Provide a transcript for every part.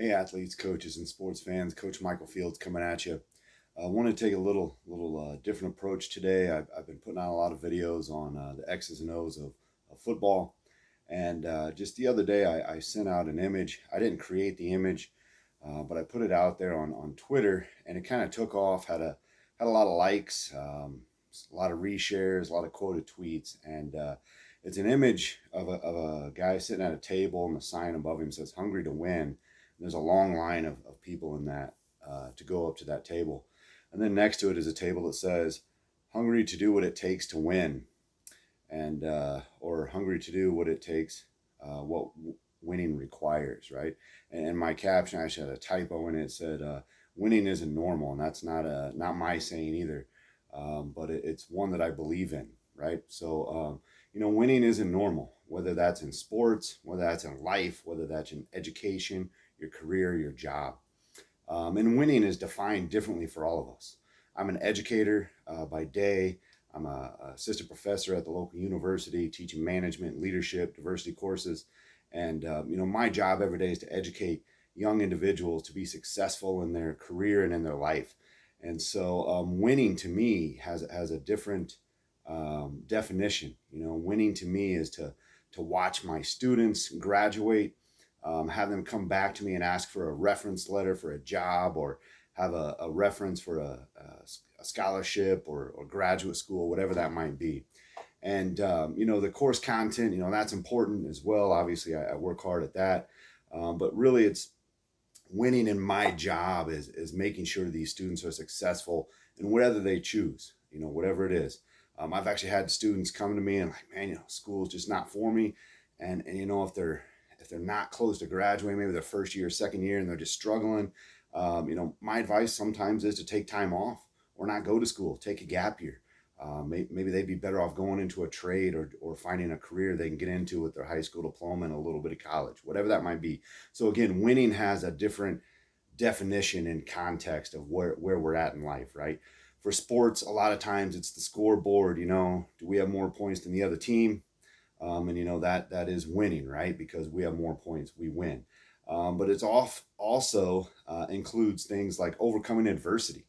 Hey athletes, coaches, and sports fans. Coach Michael Fields coming at you. I want to take a little different approach today. I've been putting out a lot of videos on the X's and O's of football. And just the other day, I sent out an image. I didn't create the image, but I put it out there on Twitter, and it kind of took off. Had a lot of likes, a lot of reshares, a lot of quoted tweets, and it's an image of a guy sitting at a table, and the sign above him says "Hungry to Win." There's a long line of people in that to go up to that table. And then next to it is a table that says, hungry to do what it takes to win. And, or hungry to do what it takes, what winning requires, right? And my caption, I actually had a typo in it. It said, winning isn't normal. And that's not my saying either. But it's one that I believe in, right? So, winning isn't normal, whether that's in sports, whether that's in life, whether that's in education, your career, your job. And winning is defined differently for all of us. I'm an educator by day. I'm a assistant professor at the local university, teaching management, leadership, diversity courses. And, my job every day is to educate young individuals to be successful in their career and in their life. And so winning to me has a different definition. Winning to me is to watch my students graduate, have them come back to me and ask for a reference letter for a job, or have a reference for a scholarship or graduate school, whatever that might be. And, the course content, that's important as well. Obviously, I work hard at that. But really, it's winning in my job is making sure these students are successful in whatever they choose, whatever it is. I've actually had students come to me and like, man, school's just not for me. And if they're not close to graduating, maybe their first year, second year, and they're just struggling, my advice sometimes is to take time off or not go to school, take a gap year. Maybe they'd be better off going into a trade or finding a career they can get into with their high school diploma and a little bit of college, whatever that might be. So again, winning has a different definition and context of where we're at in life, right? For sports, a lot of times it's the scoreboard. Do we have more points than the other team? And that is winning, right? Because we have more points, we win. But it's also includes things like overcoming adversity.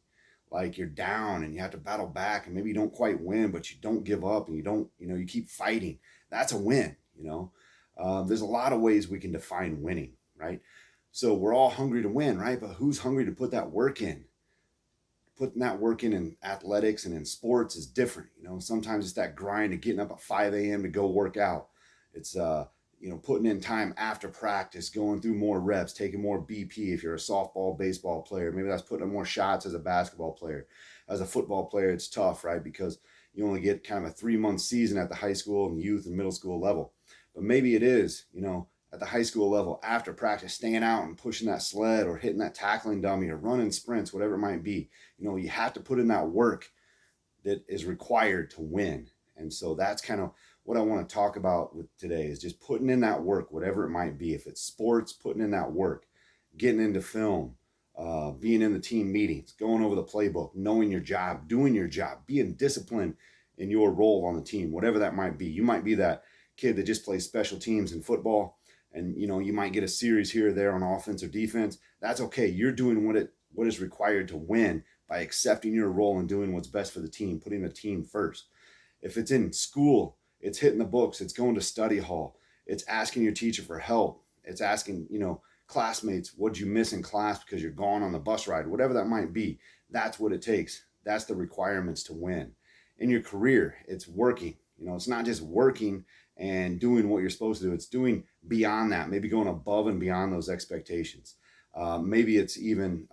Like you're down and you have to battle back, and maybe you don't quite win, but you don't give up, and you keep fighting. That's a win. There's a lot of ways we can define winning, right? So we're all hungry to win, right? But who's hungry to put that work in? Putting that work in athletics and in sports is different. Sometimes it's that grind of getting up at 5 a.m. to go work out. It's, putting in time after practice, going through more reps, taking more BP if you're a softball, baseball player. Maybe that's putting in more shots as a basketball player. As a football player, it's tough, right? Because you only get kind of a 3-month season at the high school and youth and middle school level. But maybe it is, at the high school level, after practice, staying out and pushing that sled or hitting that tackling dummy or running sprints, whatever it might be. You have to put in that work that is required to win. And so that's kind of what I want to talk about with today, is just putting in that work, whatever it might be. If it's sports, putting in that work, getting into film, being in the team meetings, going over the playbook, knowing your job, doing your job, being disciplined in your role on the team, whatever that might be. You might be that kid that just plays special teams in football, and you might get a series here or there on offense or defense. That's okay. You're doing what is required to win by accepting your role and doing what's best for the team, putting the team first. If it's in school, it's hitting the books, it's going to study hall, it's asking your teacher for help, it's asking, classmates, what'd you miss in class because you're gone on the bus ride, whatever that might be. That's what it takes. That's the requirements to win. In your career, it's working. It's not just working and doing what you're supposed to do. It's doing beyond that, maybe going above and beyond those expectations. Maybe it's even,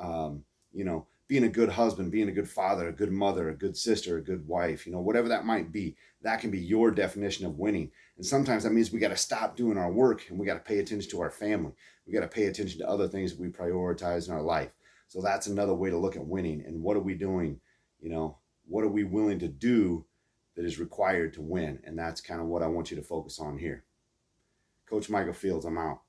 being a good husband, being a good father, a good mother, a good sister, a good wife, whatever that might be. That can be your definition of winning. And sometimes that means we got to stop doing our work and we got to pay attention to our family. We got to pay attention to other things that we prioritize in our life. So that's another way to look at winning. And what are we doing? What are we willing to do that is required to win? And that's kind of what I want you to focus on here. Coach Michael Fields, I'm out.